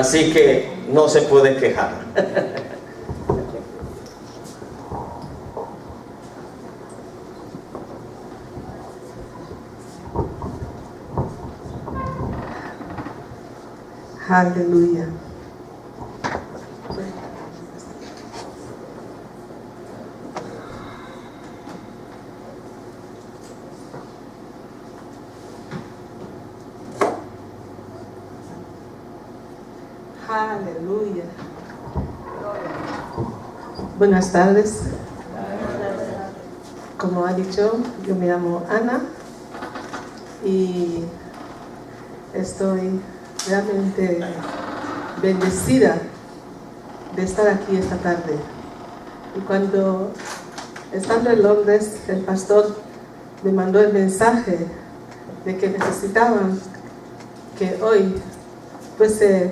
Así que no se puede quejar. Aleluya. Aleluya. Buenas tardes. Como ha dicho, yo me llamo Ana y estoy realmente bendecida de estar aquí esta tarde. Y cuando, estando en Londres, el pastor me mandó el mensaje de que necesitaban que hoy fuese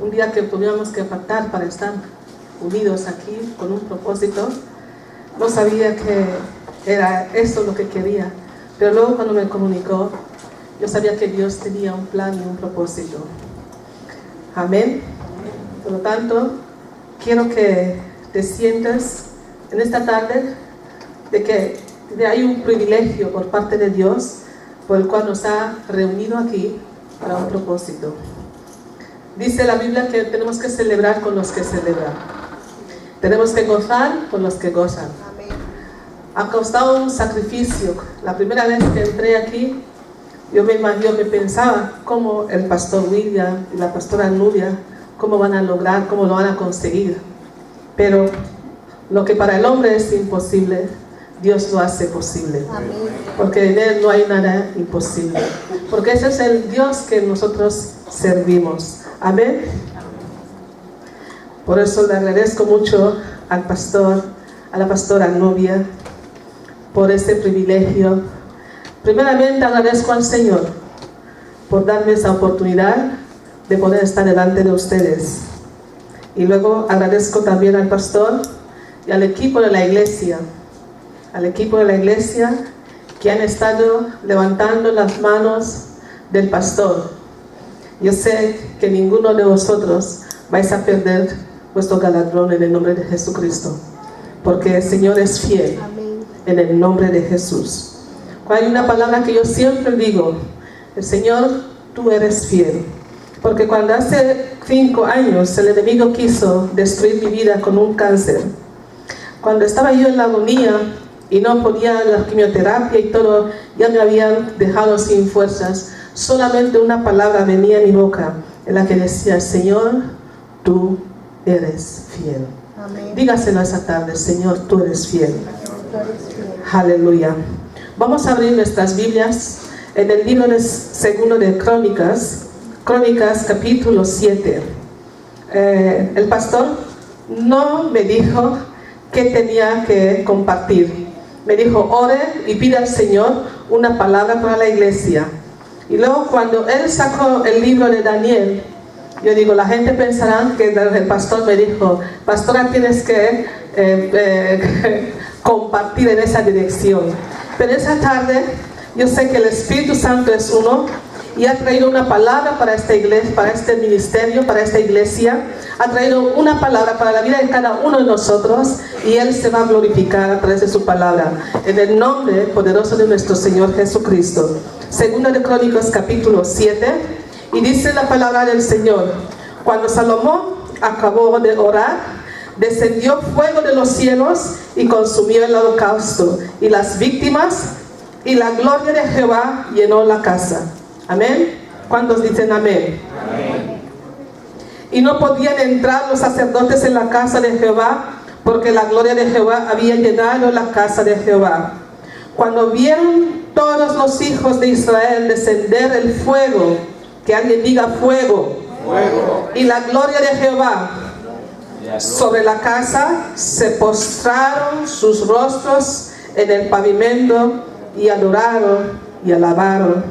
un día que tuviéramos que apartar para estar unidos aquí con un propósito. No sabía que era eso lo que quería, pero luego cuando me comunicó, yo sabía que Dios tenía un plan y un propósito. Amén. Por lo tanto, quiero que te sientas en esta tarde de que hay un privilegio por parte de Dios por el cual nos ha reunido aquí para un propósito. Dice la Biblia que tenemos que celebrar con los que celebran. Tenemos que gozar con los que gozan. Ha costado un sacrificio. La primera vez que entré aquí, yo me pensaba cómo el pastor William y la pastora Nubia, cómo van a lograr, cómo lo van a conseguir. Pero lo que para el hombre es imposible, Dios lo hace posible. Amén. Porque en Él no hay nada imposible. Porque ese es el Dios que nosotros servimos. Amén. Por eso le agradezco mucho al pastor, a la pastora Nubia, por este privilegio. Primeramente agradezco al Señor por darme esa oportunidad de poder estar delante de ustedes. Y luego agradezco también al pastor y al equipo de la iglesia, que han estado levantando las manos del pastor. Yo sé que ninguno de vosotros vais a perder vuestro galardón en el nombre de Jesucristo, porque el Señor es fiel. Amén. En el nombre de Jesús. Hay una palabra que yo siempre digo: el Señor, tú eres fiel. Porque cuando hace 5 años el enemigo quiso destruir mi vida con un cáncer, cuando estaba yo en la agonía y no podía la quimioterapia y todo, ya me habían dejado sin fuerzas, solamente una palabra venía a mi boca en la que decía: Señor, tú eres fiel. Amén. Dígaselo esa tarde: Señor, tú eres fiel. Aleluya. Vamos a abrir nuestras Biblias en el libro segundo de Crónicas capítulo 7. El pastor no me dijo qué tenía que compartir. Me dijo: ore y pide al Señor una palabra para la iglesia. Y luego cuando él sacó el libro de Daniel, yo digo, la gente pensará que el pastor me dijo: pastora, tienes que compartir en esa dirección. Pero esa tarde yo sé que el Espíritu Santo es uno y ha traído una palabra para esta iglesia, para este ministerio, para esta iglesia. Ha traído una palabra para la vida de cada uno de nosotros y Él se va a glorificar a través de su palabra. En el nombre poderoso de nuestro Señor Jesucristo. Segundo de Crónicas capítulo 7, y dice la palabra del Señor: cuando Salomón acabó de orar, descendió fuego de los cielos y consumió el holocausto y las víctimas, y la gloria de Jehová llenó la casa. Amén. ¿Cuántos dicen amén? Amén. Y no podían entrar los sacerdotes en la casa de Jehová, porque la gloria de Jehová había llenado la casa de Jehová. Cuando vieron todos los hijos de Israel descender el fuego, que alguien diga fuego, fuego, y la gloria de Jehová sobre la casa, se postraron sus rostros en el pavimento y adoraron y alabaron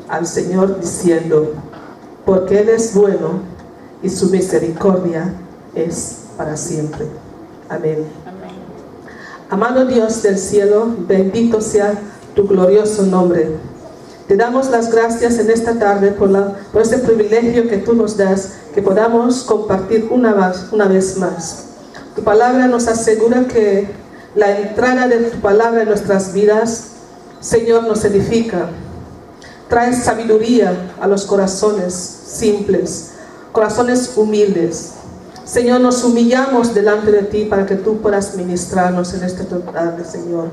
al Señor diciendo: porque Él es bueno y su misericordia es para siempre. Amén. Amén. Amado Dios del cielo, bendito sea tu glorioso nombre. Te damos las gracias en esta tarde por este privilegio que tú nos das que podamos compartir una vez más. Tu palabra nos asegura que la entrada de tu palabra en nuestras vidas, Señor, nos edifica. Trae sabiduría a los corazones simples, corazones humildes. Señor, nos humillamos delante de ti para que tú puedas ministrarnos en esta tarde, Señor.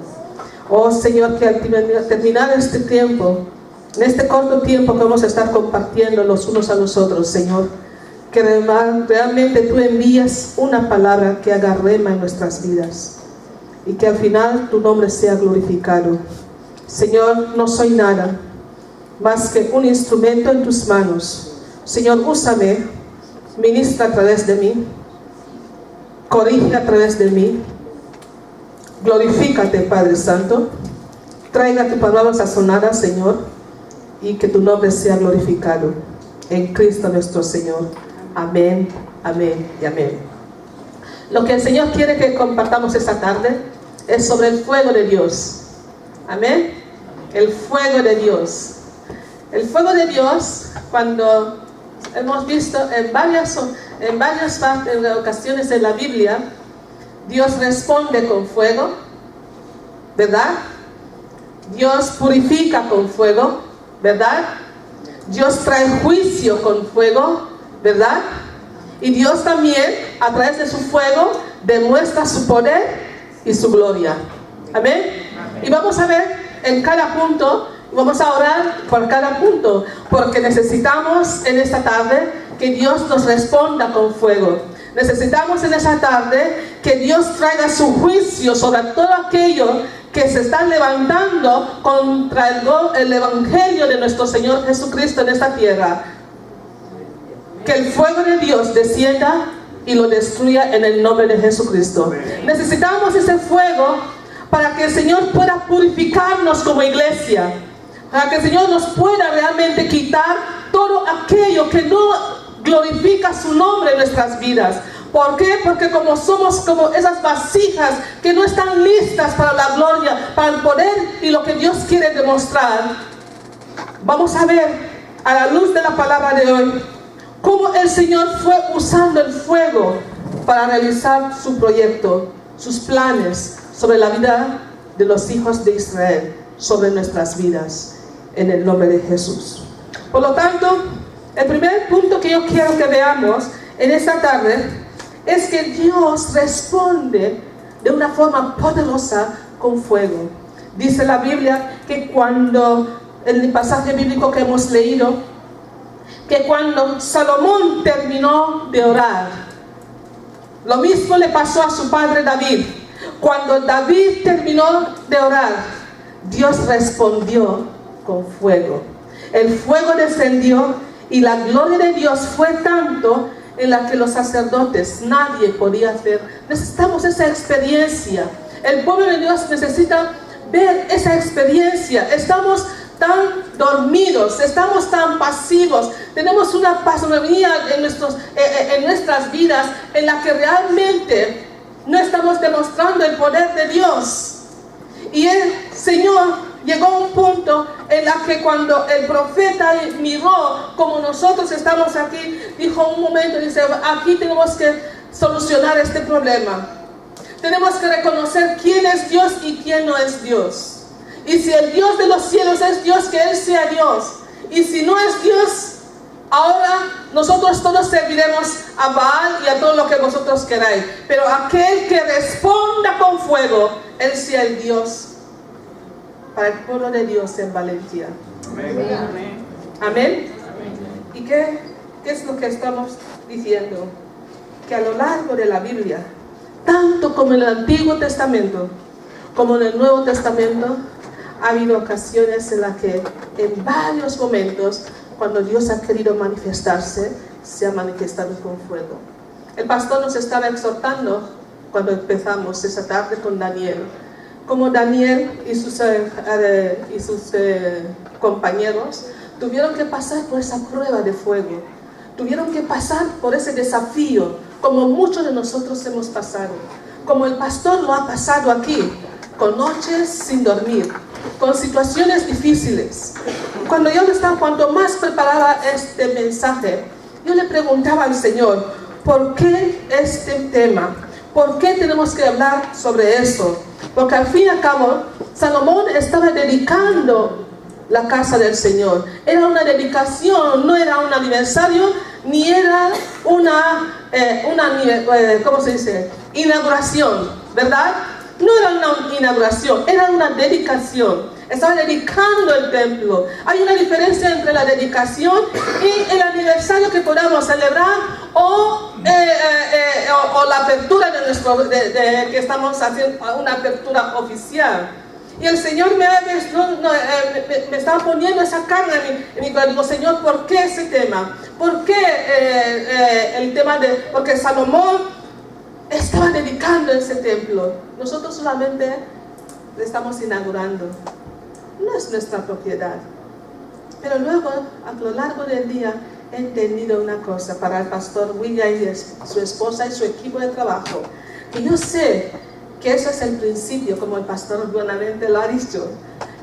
Oh, Señor, que al terminar este tiempo, en este corto tiempo que vamos a estar compartiendo los unos a los otros, Señor, que realmente tú envías una palabra que haga rema en nuestras vidas y que al final tu nombre sea glorificado. Señor, no soy nada más que un instrumento en tus manos. Señor, úsame, ministra a través de mí, corrige a través de mí, glorifícate, Padre Santo, traiga tu palabra sazonada, Señor, y que tu nombre sea glorificado en Cristo nuestro Señor. Amén, amén y amén. Lo que el Señor quiere que compartamos esta tarde es sobre el fuego de Dios. Amén. El fuego de Dios. El fuego de Dios, cuando hemos visto en varias ocasiones en la Biblia, Dios responde con fuego, ¿verdad? Dios purifica con fuego, ¿verdad? Dios trae juicio con fuego, ¿verdad? Y Dios también, a través de su fuego, demuestra su poder y su gloria. Amén. Y vamos a ver en cada punto, vamos a orar por cada punto, porque necesitamos en esta tarde que Dios nos responda con fuego. Necesitamos en esta tarde que Dios traiga su juicio sobre todo aquello que se están levantando contra el evangelio de nuestro Señor Jesucristo en esta tierra. Que el fuego de Dios descienda y lo destruya en el nombre de Jesucristo. Necesitamos ese fuego para que el Señor pueda purificarnos como iglesia, para que el Señor nos pueda realmente quitar todo aquello que no glorifica su nombre en nuestras vidas. ¿Por qué? Porque como somos como esas vasijas que no están listas para la gloria, para el poder y lo que Dios quiere demostrar. Vamos a ver a la luz de la palabra de hoy cómo el Señor fue usando el fuego para realizar su proyecto, sus planes sobre la vida de los hijos de Israel, sobre nuestras vidas, en el nombre de Jesús. Por lo tanto, el primer punto que yo quiero que veamos en esta tarde es que Dios responde de una forma poderosa con fuego. Dice la Biblia que cuando, en el pasaje bíblico que hemos leído, que cuando Salomón terminó de orar, lo mismo le pasó a su padre David. Cuando David terminó de orar, Dios respondió con fuego. El fuego descendió y la gloria de Dios fue tanto en la que los sacerdotes, nadie podía hacer. Necesitamos esa experiencia. El pueblo de Dios necesita ver esa experiencia. Estamos tan dormidos, estamos tan pasivos, tenemos una pasividad en nuestras vidas en la que realmente no estamos demostrando el poder de Dios. Y el Señor llegó a un punto en la que cuando el profeta miró como nosotros estamos aquí, dijo un momento, dice, aquí tenemos que solucionar este problema. Tenemos que reconocer quién es Dios y quién no es Dios. Y si el Dios de los cielos es Dios, que Él sea Dios. Y si no es Dios, ahora nosotros todos serviremos a Baal y a todo lo que vosotros queráis. Pero aquel que responda con fuego, Él sea el Dios para el pueblo de Dios en valentía. Amén. Amén. ¿Y qué es lo que estamos diciendo? Que a lo largo de la Biblia, tanto como en el Antiguo Testamento como en el Nuevo Testamento, ha habido ocasiones en las que en varios momentos, cuando Dios ha querido manifestarse, se ha manifestado con fuego. El pastor nos estaba exhortando cuando empezamos esa tarde con Daniel, como Daniel y sus compañeros tuvieron que pasar por esa prueba de fuego, tuvieron que pasar por ese desafío, como muchos de nosotros hemos pasado, como el pastor lo ha pasado aquí, con noches sin dormir, con situaciones difíciles. Cuando más preparaba este mensaje, yo le preguntaba al Señor, ¿por qué este tema? ¿Por qué tenemos que hablar sobre eso? Porque al fin y al cabo, Salomón estaba dedicando la casa del Señor. Era una dedicación, no era un aniversario, ni era ¿cómo se dice? Inauguración, ¿verdad? No era una inauguración, era una dedicación. Estaba dedicando el templo. Hay una diferencia entre la dedicación y el aniversario que podamos celebrar o la apertura de que estamos haciendo una apertura oficial. Y el Señor me estaba poniendo esa carga en mi corazón. Digo, Señor, ¿por qué ese tema? ¿Por qué el tema porque Salomón estaba dedicando ese templo? Nosotros solamente le estamos inaugurando. No es nuestra propiedad. Pero luego, a lo largo del día, he entendido una cosa para el pastor William y su esposa y su equipo de trabajo. Que yo sé que ese es el principio, como el pastor buenamente lo ha dicho.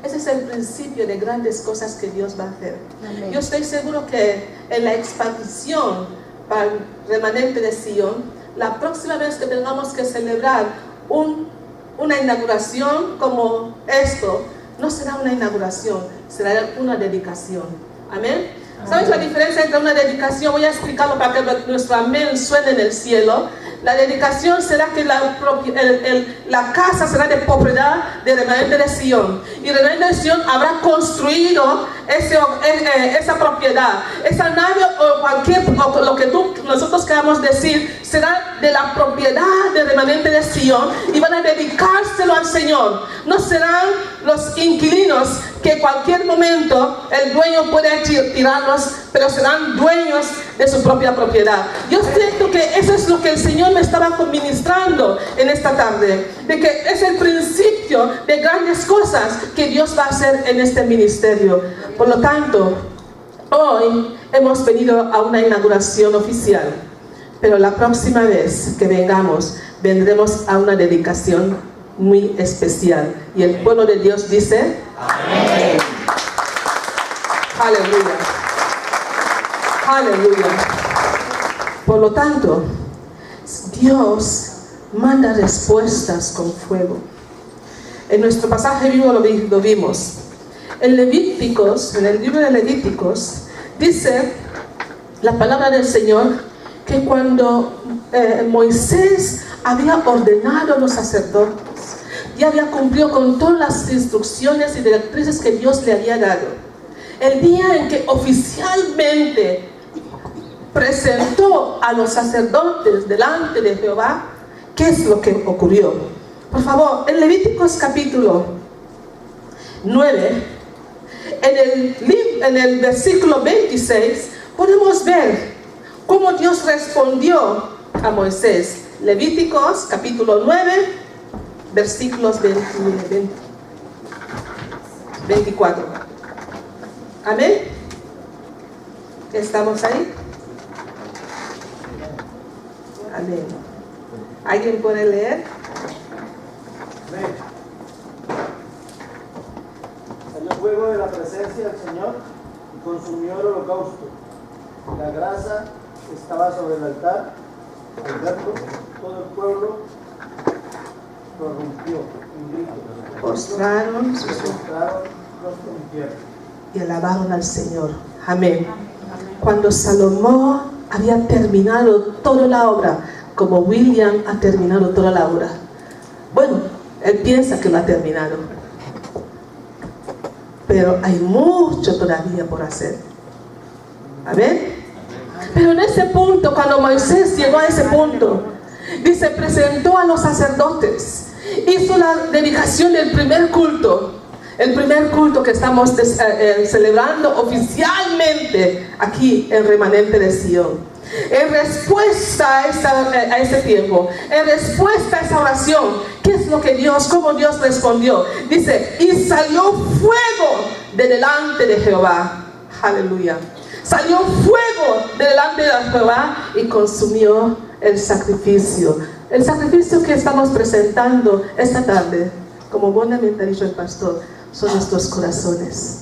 Ese es el principio de grandes cosas que Dios va a hacer. Amén. Yo estoy seguro que en la expansión para el remanente de Sion, la próxima vez que tengamos que celebrar una inauguración como esto, no será una inauguración, será una dedicación. Amén. ¿Sabes la diferencia entre una dedicación? Voy a explicarlo para que nuestro amén suene en el cielo. La dedicación será que la casa será de propiedad de remanente de Sion. Y remanente de Sion habrá construido esa propiedad. Esa nave o lo que nosotros queramos decir será de la propiedad de remanente de Sion y van a dedicárselo al Señor. No serán los inquilinos que en cualquier momento el dueño puede tirarlos, pero serán dueños de su propia propiedad. Yo siento que eso es lo que el Señor me estaba ministrando en esta tarde, de que es el principio de grandes cosas que Dios va a hacer en este ministerio. Por lo tanto, hoy hemos venido a una inauguración oficial, pero la próxima vez que vendremos a una dedicación muy especial. Y el pueblo de Dios dice: amén. Aleluya. Aleluya. Por lo tanto, Dios manda respuestas con fuego. En nuestro pasaje vivo lo vimos. En el libro de Levíticos, dice la palabra del Señor que cuando Moisés había ordenado a los sacerdotes y había cumplido con todas las instrucciones y directrices que Dios le había dado, el día en que oficialmente presentó a los sacerdotes delante de Jehová, ¿qué es lo que ocurrió? Por favor, en Levíticos capítulo 9, en el versículo 26, podemos ver cómo Dios respondió a Moisés. Levíticos capítulo 9, versículos 24. Amén. ¿Estamos ahí? Amén. ¿Alguien puede leer? Amén. Salió fuego de la presencia del Señor y consumió el holocausto. La grasa estaba sobre el altar. Al verlo, todo el pueblo prorrumpió en gritos. Postraron rostro en tierra y alabaron al Señor. Amén. Cuando Salomón había terminado toda la obra, como William ha terminado toda la obra. Bueno, él piensa que lo ha terminado, pero hay mucho todavía por hacer. Amén. Pero en ese punto, cuando Moisés llegó a ese punto, dice, presentó a los sacerdotes, hizo la dedicación del primer culto. El primer culto que estamos celebrando oficialmente aquí en Remanente de Sion. En respuesta a ese tiempo, en respuesta a esa oración, ¿qué es lo que cómo Dios respondió? Dice, y salió fuego de delante de Jehová. Aleluya. Salió fuego de delante de Jehová y consumió el sacrificio. El sacrificio que estamos presentando esta tarde, como buenamente ha dicho el pastor, son nuestros corazones.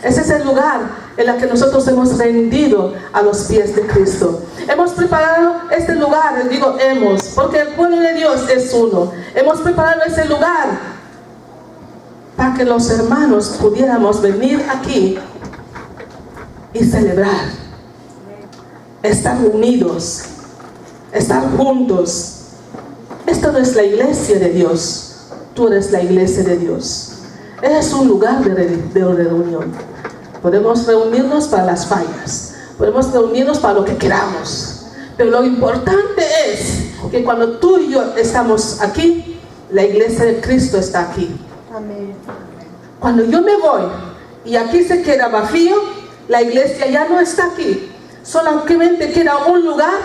Ese es el lugar en el que nosotros hemos rendido a los pies de Cristo. Hemos preparado este lugar, digo hemos, porque el pueblo de Dios es uno. Hemos preparado ese lugar para que los hermanos pudiéramos venir aquí y celebrar, estar unidos, estar juntos. Esto no es la iglesia de Dios, tú eres la iglesia de Dios. Es un lugar de reunión. Podemos reunirnos para las fallas, podemos reunirnos para lo que queramos, pero lo importante es que cuando tú y yo estamos aquí, la iglesia de Cristo está aquí. Amén. Cuando yo me voy y aquí se queda vacío, la iglesia ya no está aquí. Solamente queda un lugar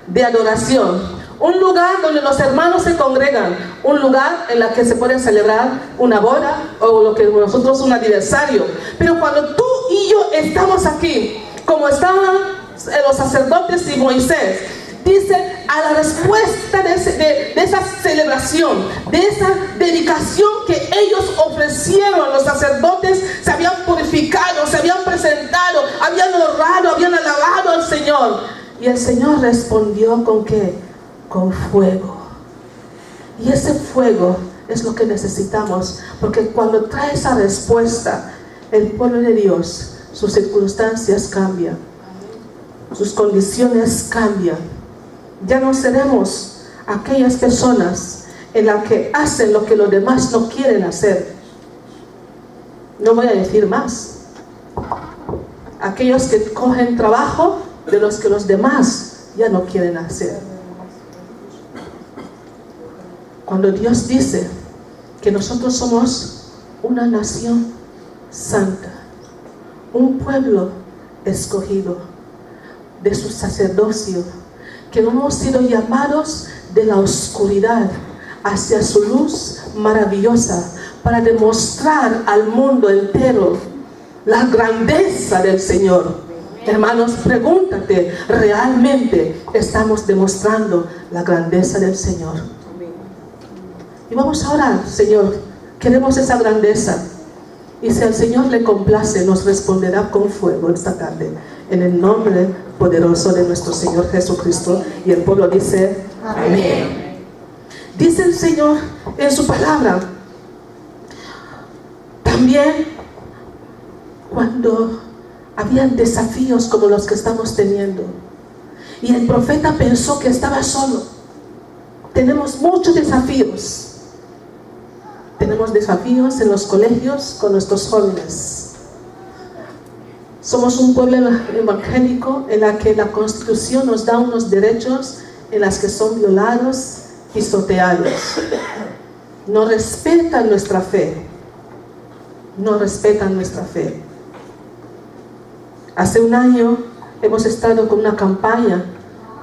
de adoración, un lugar donde los hermanos se congregan, un lugar en el que se puede celebrar una boda o lo que nosotros un aniversario. Pero cuando tú y yo estamos aquí, como estaban los sacerdotes y Moisés, dice, a la respuesta de esa celebración, de esa dedicación que ellos ofrecieron, los sacerdotes se habían purificado, se habían presentado, habían honrado, habían alabado al Señor. Y el Señor respondió ¿con qué? Con fuego. Y ese fuego es lo que necesitamos, porque cuando trae esa respuesta, el pueblo de Dios, sus circunstancias cambian, sus condiciones cambian. Ya no seremos aquellas personas en las que hacen lo que los demás no quieren hacer. No voy a decir más. Aquellos que cogen trabajo de los que los demás ya no quieren hacer. Cuando Dios dice que nosotros somos una nación santa, un pueblo escogido de su sacerdocio, que hemos sido llamados de la oscuridad hacia su luz maravillosa para demostrar al mundo entero la grandeza del Señor. Hermanos, pregúntate, ¿realmente estamos demostrando la grandeza del Señor? Y vamos a orar, Señor, queremos esa grandeza. Y si al Señor le complace, nos responderá con fuego esta tarde, en el nombre poderoso de nuestro Señor Jesucristo. Y el pueblo dice, amén. Dice el Señor en su palabra, también cuando habían desafíos como los que estamos teniendo, y el profeta pensó que estaba solo. Tenemos muchos desafíos. Tenemos desafíos en los colegios con nuestros jóvenes. Somos un pueblo evangélico en la que la Constitución nos da unos derechos en las que son violados, pisoteados. No respetan nuestra fe. No respetan nuestra fe. Hace un año hemos estado con una campaña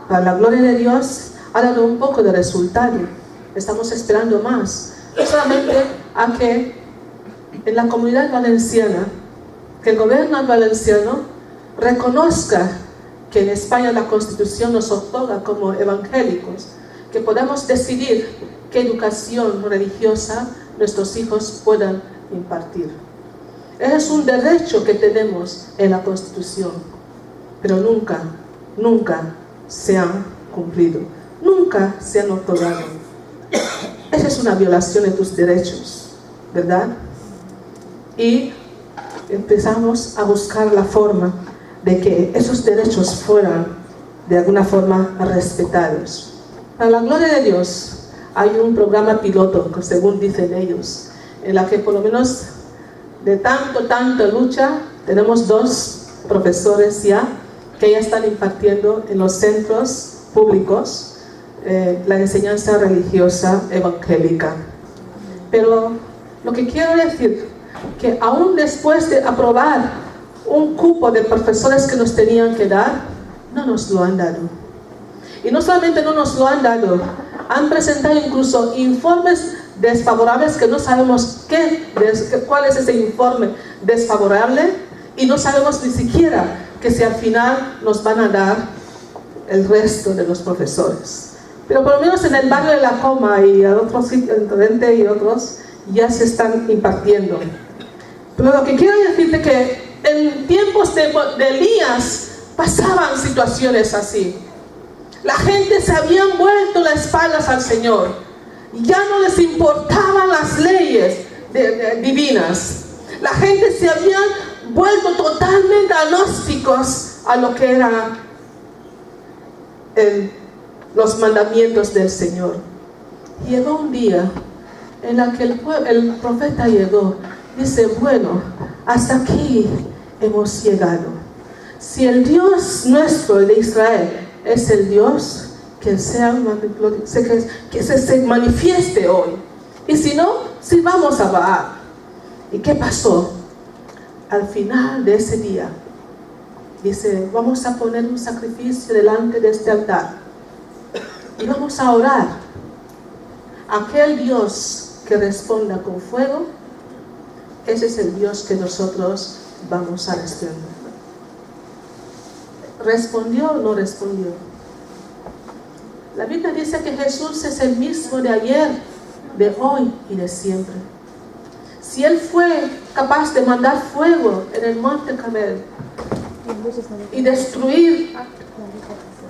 para la gloria de Dios. Ha dado un poco de resultado. Estamos esperando más. Solamente a que en la comunidad valenciana, que el gobierno valenciano reconozca que en España la Constitución nos otorga como evangélicos, que podamos decidir qué educación religiosa nuestros hijos puedan impartir. Es un derecho que tenemos en la Constitución, pero nunca se han cumplido, nunca se han otorgado. Esa es una violación de tus derechos, ¿verdad? Y empezamos a buscar la forma de que esos derechos fueran de alguna forma respetados. Para la gloria de Dios, hay un programa piloto, según dicen ellos, en la que por lo menos de tanta lucha, tenemos 2 profesores ya que ya están impartiendo en los centros públicos la enseñanza religiosa evangélica. Pero lo que quiero decir, que aún después de aprobar un cupo de profesores que nos tenían que dar, no nos lo han dado. Y no solamente no nos lo han dado, han presentado incluso informes desfavorables que no sabemos cuál es ese informe desfavorable, y no sabemos ni siquiera que si al final nos van a dar el resto de los profesores. Pero por lo menos en el barrio de La Coma y en otros sitios, en Torrente y otros, ya se están impartiendo. Pero lo que quiero decirte es que en tiempos de Elías pasaban situaciones así. La gente se habían vuelto las espaldas al Señor. Ya no les importaban las leyes divinas. La gente se habían vuelto totalmente agnósticos a lo que eran los mandamientos del Señor. Llegó un día en el que el profeta llegó. Dice, bueno, hasta aquí hemos llegado. Si el Dios nuestro, el de Israel, es el Dios que se manifieste hoy. Y si no, si vamos a Baal. ¿Y qué pasó? Al final de ese día, dice, vamos a poner un sacrificio delante de este altar. Y vamos a orar. Aquel Dios que responda con fuego, ese es el Dios que nosotros vamos a responder. ¿Respondió o no respondió? La Biblia dice que Jesús es el mismo de ayer, de hoy y de siempre. Si Él fue capaz de mandar fuego en el monte Carmel y destruir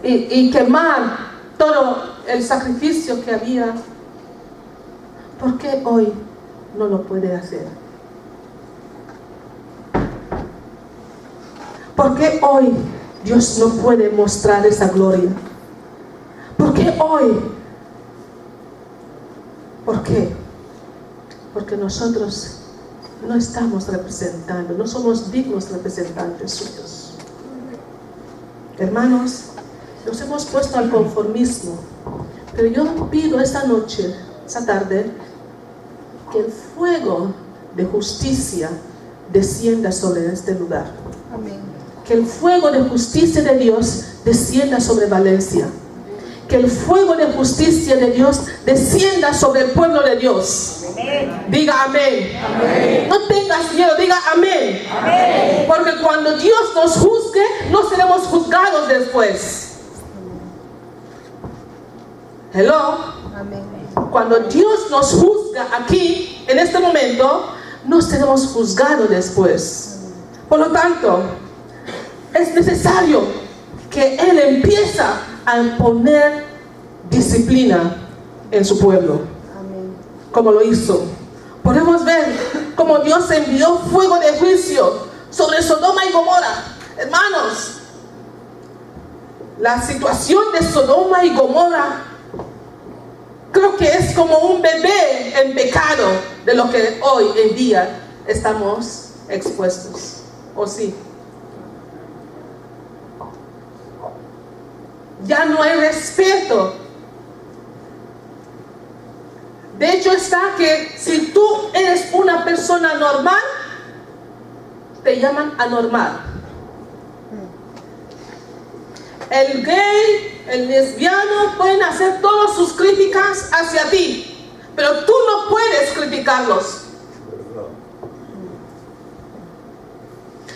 y quemar todo el sacrificio que había, ¿por qué hoy no lo puede hacer? ¿Por qué hoy Dios no puede mostrar esa gloria? ¿Por qué hoy? ¿Por qué? Porque nosotros no estamos representando, no somos dignos representantes suyos. Hermanos, nos hemos puesto al conformismo, pero yo pido esta noche, esta tarde, que el fuego de justicia descienda sobre este lugar. Amén. Que el fuego de justicia de Dios descienda sobre Valencia. Que el fuego de justicia de Dios descienda sobre el pueblo de Dios. Amén. Diga amén. Amén. No tengas miedo, diga amén. Amén. Porque cuando Dios nos juzgue, no seremos juzgados después. Hello. Amén. Cuando Dios nos juzga aquí, en este momento, no seremos juzgados después. Por lo tanto, es necesario que Él empiece a imponer disciplina en su pueblo. Amén. Como lo hizo. Podemos ver cómo Dios envió fuego de juicio sobre Sodoma y Gomorra. Hermanos, la situación de Sodoma y Gomorra creo que es como un bebé en pecado de lo que hoy en día estamos expuestos. ¿O sí? Ya no hay respeto. De hecho está que si tú eres una persona normal, te llaman anormal. El gay, el lesbiano pueden hacer todas sus críticas hacia ti, pero tú no puedes criticarlos.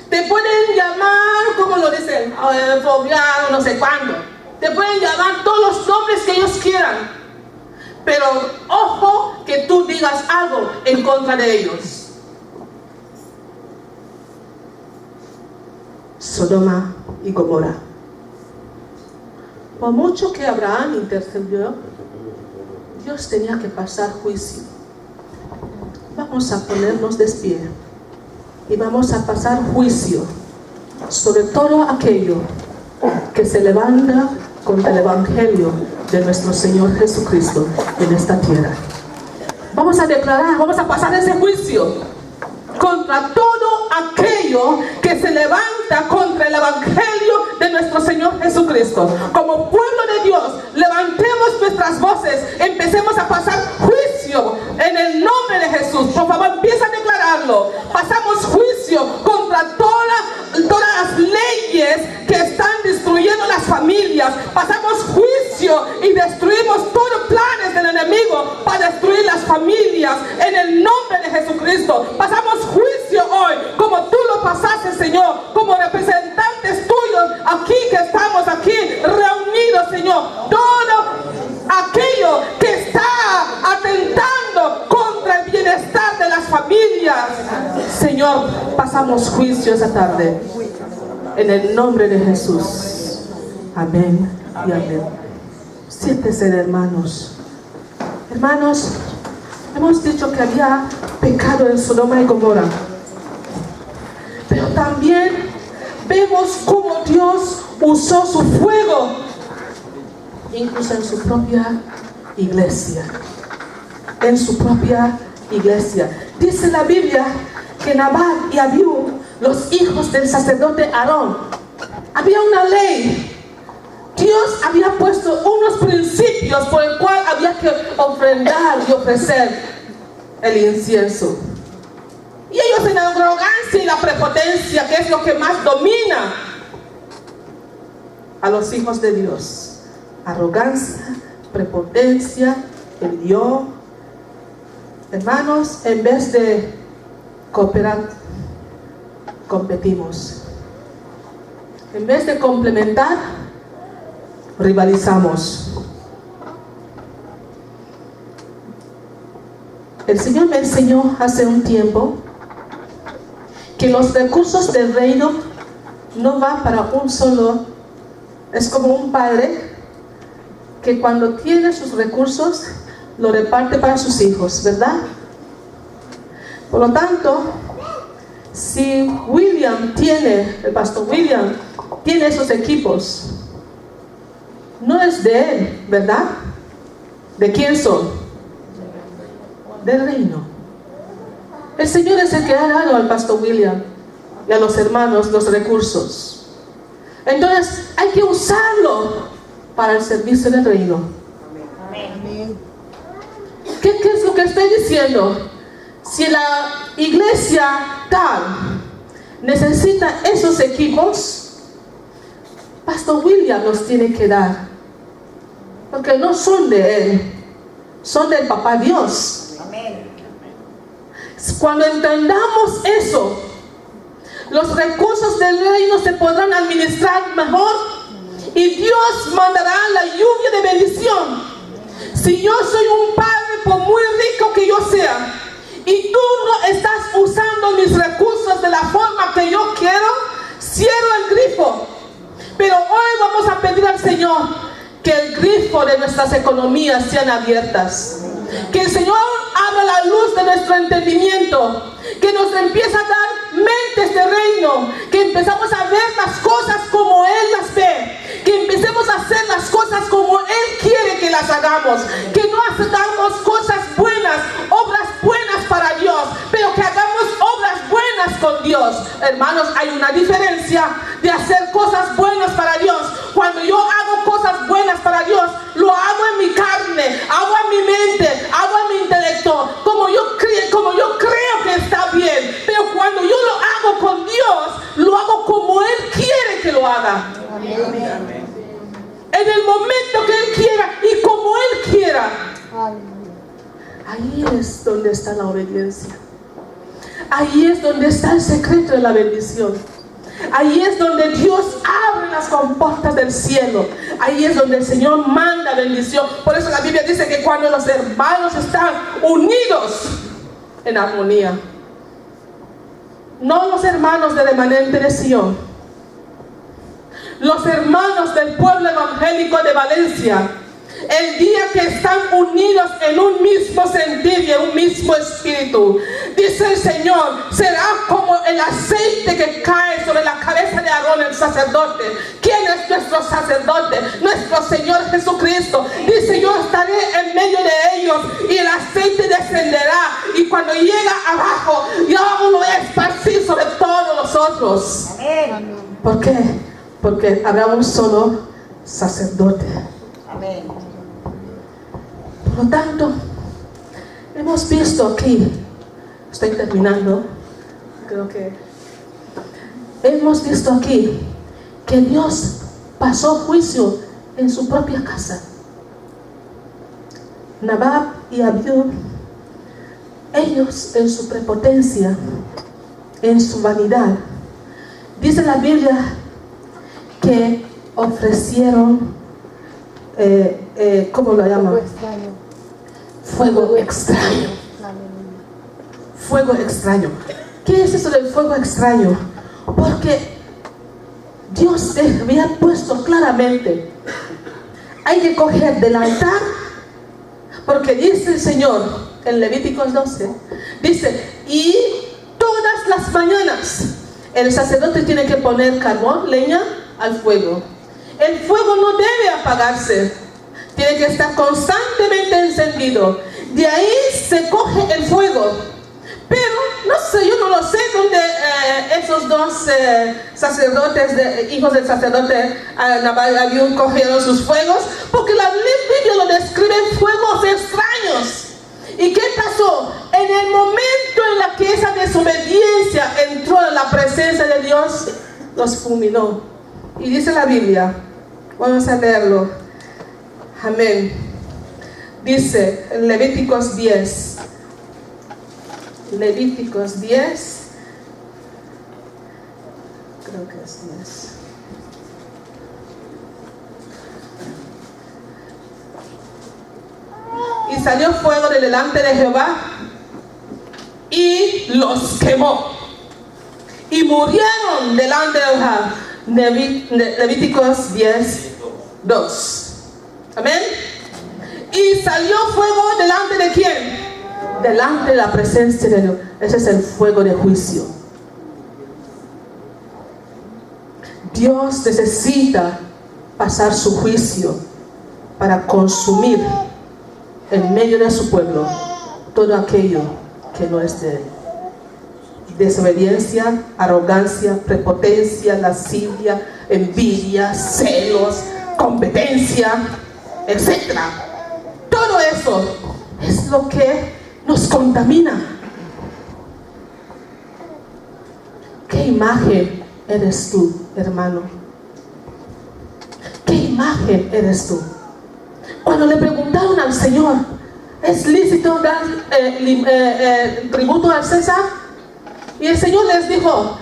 Te pueden llamar, ¿cómo lo dicen? Fobiado, no sé cuándo. Te pueden llamar todos los nombres que ellos quieran. Pero ojo que tú digas algo en contra de ellos. Sodoma y Gomorra. Por mucho que Abraham intercedió, Dios tenía que pasar juicio. Vamos a ponernos de pie y vamos a pasar juicio sobre todo aquello que se levanta contra el Evangelio de nuestro Señor Jesucristo en esta tierra. Vamos a declarar, vamos a pasar ese juicio contra todo aquello que se levanta contra el Evangelio de nuestro Señor Jesucristo. Como pueblo de Dios, levantemos nuestras voces, empecemos a pasar juicio en el nombre de Jesús. Por favor, empieza a declararlo. Pasamos juicio contra todas las leyes que están destruyendo las familias. Pasamos juicio y destruimos todos los planes del enemigo para destruir las familias en el nombre de Jesucristo. Pasamos juicio hoy, como tú lo pasaste, Señor, como representantes tuyos aquí que estamos aquí reunidos, Señor. Todo aquello que está atentando contra el bienestar de las familias, Señor. Señor, pasamos juicio esa tarde. En el nombre de Jesús. Amén y amén. Siéntese, hermanos. Hermanos, hemos dicho que había pecado en Sodoma y Gomorra. Pero también vemos cómo Dios usó su fuego, incluso en su propia iglesia. En su propia iglesia. Dice la Biblia que Nadab y Abiú, los hijos del sacerdote Aarón, había una ley. Dios había puesto unos principios por el cual había que ofrendar y ofrecer el incienso. Y ellos, en la arrogancia y la prepotencia, que es lo que más domina a los hijos de Dios, arrogancia, prepotencia, el yo. Hermanos, en vez de cooperar, competimos. En vez de complementar, rivalizamos. El Señor me enseñó hace un tiempo que los recursos del reino no van para un solo. Es como un padre que cuando tiene sus recursos lo reparte para sus hijos, ¿verdad? Por lo tanto, si el pastor William tiene esos equipos, no es de él, ¿verdad? ¿De quién son? Del reino. El Señor es el que ha dado al pastor William y a los hermanos los recursos. Entonces hay que usarlo para el servicio del reino. Amén. ¿Qué es lo que estoy diciendo? Si la iglesia tal necesita esos equipos, pastor William los tiene que dar, porque no son de él, son del papá Dios. Amén. Cuando entendamos eso, los recursos del reino se podrán administrar mejor y Dios mandará la lluvia de bendición. Si yo soy un padre, por muy rico que yo sea, y tú no estás usando mis recursos de la forma que yo quiero, cierro el grifo. Pero hoy vamos a pedir al Señor que el grifo de nuestras economías sean abiertas. Que el Señor abra la luz de nuestro entendimiento, que nos empiece a dar mentes de reino, que empezamos a ver las cosas como Él las ve, que empecemos a hacer las cosas como Él quiere que las hagamos, que no hagamos cosas buenas, obras buenas para Dios, pero que hagamos obras buenas con Dios. Hermanos, hay una diferencia de hacer cosas buenas para Dios. Cuando yo hago cosas buenas para Dios, lo hago en mi carne, hago en mi mente, hago en mi intelecto, como yo creo que está bien. Pero cuando yo lo hago con Dios, lo hago como Él quiere que lo haga. Amén. En el momento que Él quiera y como Él quiera. Ahí es donde está la obediencia. Ahí es donde está el secreto de la bendición. Ahí es donde Dios abre las compuertas del cielo. Ahí es donde el Señor manda bendición. Por eso la Biblia dice que cuando los hermanos están unidos en armonía, no los hermanos del remanente de Sion, los hermanos del pueblo evangélico de Valencia, el día que están unidos en un mismo sentir y en un mismo espíritu, dice el Señor, será como el aceite que cae sobre la cabeza de Aarón el sacerdote. ¿Quién es nuestro sacerdote? Nuestro Señor Jesucristo. Dice, yo estaré en medio de ellos y el aceite descenderá, y cuando llega abajo yo lo voy a esparcir sobre todos nosotros. Amén. ¿Por qué? Porque habrá un solo sacerdote. Amén. Por lo tanto, hemos visto aquí, estoy terminando, creo que hemos visto aquí que Dios pasó juicio en su propia casa. Nadab y Abiú, ellos en su prepotencia, en su vanidad, dice la Biblia que ofrecieron, ¿cómo lo llaman? Fuego extraño. Fuego extraño. ¿Qué es eso del fuego extraño? Porque Dios te había puesto claramente, hay que coger del altar, porque dice el Señor en Levíticos 12, dice, y todas las mañanas el sacerdote tiene que poner carbón, leña al fuego. El fuego no debe apagarse, tiene que estar constantemente encendido. De ahí se coge el fuego. Pero, no sé, yo no lo sé dónde esos dos sacerdotes, hijos del sacerdote Naval cogieron sus fuegos, porque la Biblia lo describe en fuegos extraños. ¿Y qué pasó? En el momento en la que esa desobediencia entró en la presencia de Dios, los fulminó. Y dice la Biblia, vamos a leerlo. Amén. Dice en Levíticos 10. Levíticos 10. Creo que es 10. Y salió fuego de delante de Jehová y los quemó. Y murieron delante de Jehová. Levíticos 10, 2. Amén. Y salió fuego delante de quién? Delante de la presencia de Dios. Ese es el fuego de juicio. Dios necesita pasar su juicio para consumir en medio de su pueblo todo aquello que no es de él. Desobediencia, arrogancia, prepotencia, lascivia, envidia, celos, competencia, etc. Todo eso es lo que nos contamina. ¿Qué imagen eres tú, hermano? ¿Qué imagen eres tú? Cuando le preguntaron al Señor, ¿es lícito dar tributo al César? Y el Señor les dijo,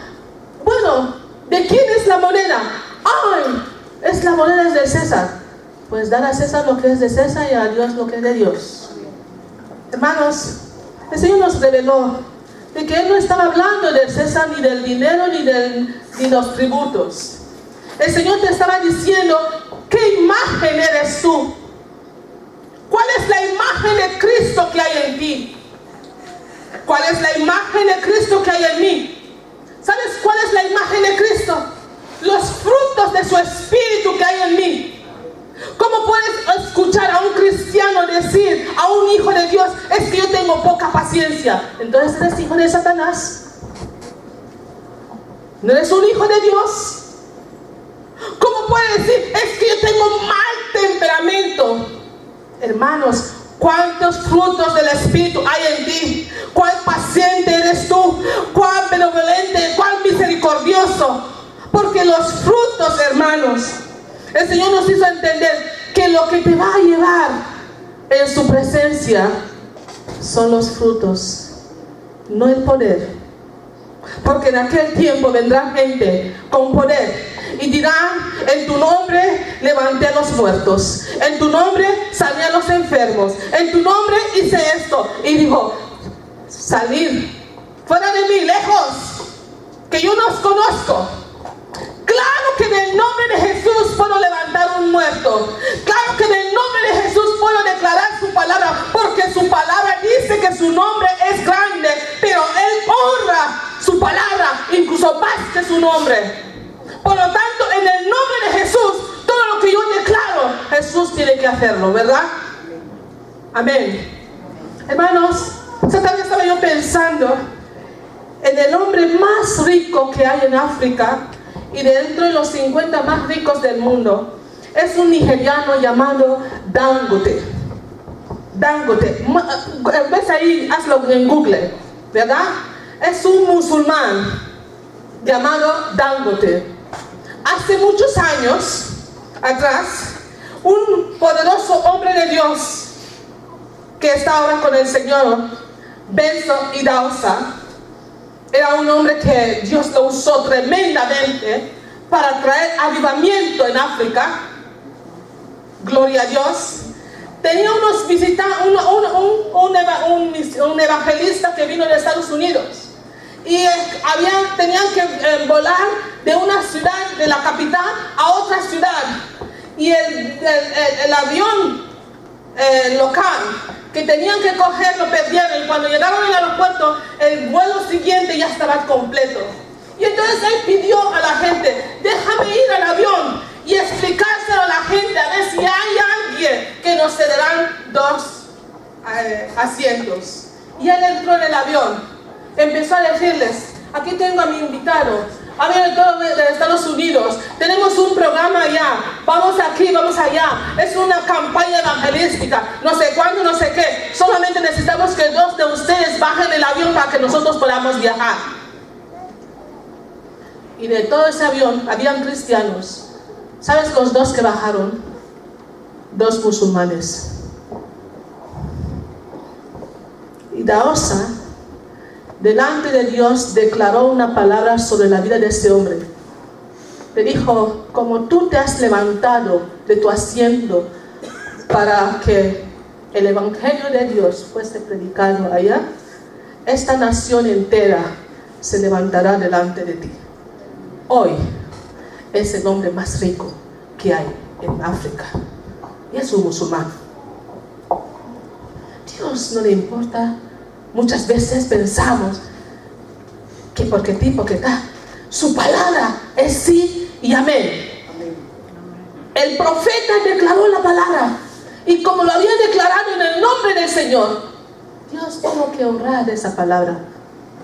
bueno, ¿de quién es la moneda? ¡Ay! Es la moneda del César. Pues dar a César lo que es de César y a Dios lo que es de Dios. Hermanos, el Señor nos reveló de que Él no estaba hablando del César, ni del dinero, ni de los tributos. El Señor te estaba diciendo, ¿qué imagen eres tú? ¿Cuál es la imagen de Cristo que hay en ti? ¿Cuál es la imagen de Cristo que hay en mí? ¿Sabes cuál es la imagen de Cristo? Los frutos de su Espíritu que hay en mí. ¿Cómo puedes escuchar a un cristiano decir, a un hijo de Dios, es que yo tengo poca paciencia? Entonces eres hijo de Satanás. ¿No eres un hijo de Dios? ¿Cómo puedes decir, es que yo tengo mal temperamento? Hermanos, ¿cuántos frutos del Espíritu hay en ti? ¿Cuán paciente eres tú? ¿Cuán benevolente? ¿Cuán misericordioso? Porque los frutos, hermanos, el Señor nos hizo entender que lo que te va a llevar en su presencia son los frutos, no el poder. Porque en aquel tiempo vendrá gente con poder y dirán, en tu nombre levanté a los muertos, en tu nombre sané a los enfermos, en tu nombre hice esto. Y dijo, salir fuera de mí, lejos, que yo no os conozco. Claro que en el nombre de Jesús puedo levantar un muerto. Claro que en el nombre de Jesús puedo declarar su palabra, porque su palabra dice que su nombre es grande, pero Él honra su palabra incluso más que su nombre. Por lo tanto, en el nombre de Jesús, todo lo que yo declaro, Jesús tiene que hacerlo, ¿verdad? Amén. Hermanos, esta tarde estaba yo pensando en el hombre más rico que hay en África, y dentro de los 50 más ricos del mundo. Es un nigeriano llamado Dangote. Dangote. Ves ahí, hazlo en Google, ¿verdad? Es un musulmán llamado Dangote. Hace muchos años atrás, un poderoso hombre de Dios que está ahora con el Señor, Benzo Idahosa, era un hombre que Dios lo usó tremendamente para traer avivamiento en África. Gloria a Dios. Tenía unos visitantes, un evangelista que vino de Estados Unidos. y tenían que volar de una ciudad, de la capital, a otra ciudad. Y el avión local que tenían que coger lo perdieron. Y cuando llegaron al aeropuerto, el vuelo siguiente ya estaba completo. Y entonces él pidió a la gente, déjame ir al avión y explicárselo a la gente a ver si hay alguien que nos cederán 2 asientos. Y él entró en el avión, empezó a decirles, aquí tengo a mi invitado, de todo de Estados Unidos, tenemos un programa allá, vamos aquí, vamos allá, es una campaña evangelística, no sé cuándo, no sé qué, solamente necesitamos que 2 de ustedes bajen el avión para que nosotros podamos viajar. Y de todo ese avión habían cristianos. ¿Sabes los 2 que bajaron? 2 musulmanes. Y Daosa, delante de Dios, declaró una palabra sobre la vida de este hombre. Le dijo, como tú te has levantado de tu asiento para que el evangelio de Dios fuese predicado allá, esta nación entera se levantará delante de ti. Hoy es el hombre más rico que hay en África y es un musulmán. Dios no le importa. Muchas veces pensamos que porque tipo que está, su palabra es sí y amén. El profeta declaró la palabra y como lo había declarado en el nombre del Señor, Dios tuvo que honrar esa palabra,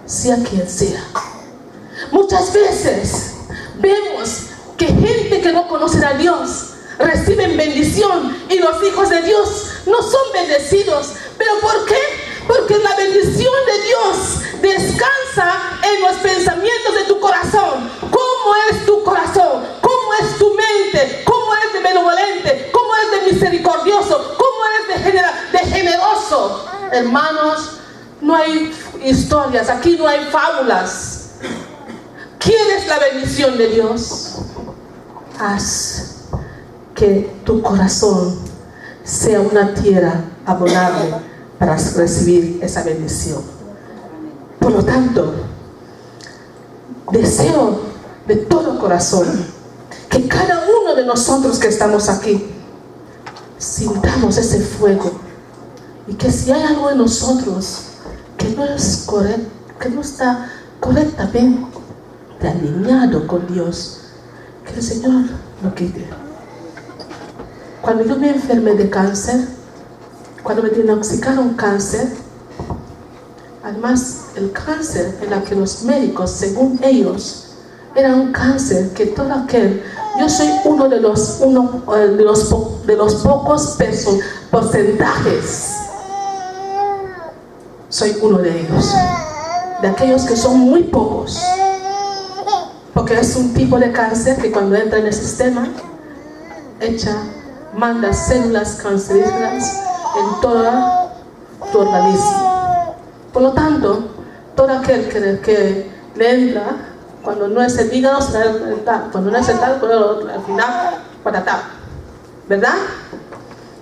sea quien sea. Muchas veces vemos que gente que no conoce a Dios reciben bendición y los hijos de Dios no son bendecidos. ¿Pero por qué? Porque la bendición de Dios descansa en los pensamientos de tu corazón. ¿Cómo es tu corazón? ¿Cómo es tu mente? ¿Cómo es de benevolente? ¿Cómo es de misericordioso? ¿Cómo es de generoso? Hermanos, no hay historias, aquí no hay fábulas. ¿Quieres la bendición de Dios? Haz que tu corazón sea una tierra abonable para recibir esa bendición. Por lo tanto, deseo de todo corazón que cada uno de nosotros que estamos aquí sintamos ese fuego y que si hay algo en nosotros que no es correcto, que no está correctamente alineado con Dios, que el Señor lo quite. Cuando yo me enfermé de cáncer, cuando me diagnosticaron cáncer, además el cáncer en el que los médicos, según ellos, era un cáncer que todo aquel, yo soy uno de los pocos porcentajes, soy uno de ellos, de aquellos que son muy pocos, porque es un tipo de cáncer que cuando entra en el sistema, manda células cancerígenas en todo tu organismo. Por lo tanto, todo aquel que le entra, cuando no es el hígado, será el tal, cuando no es el tal, al final, patatá, ¿verdad?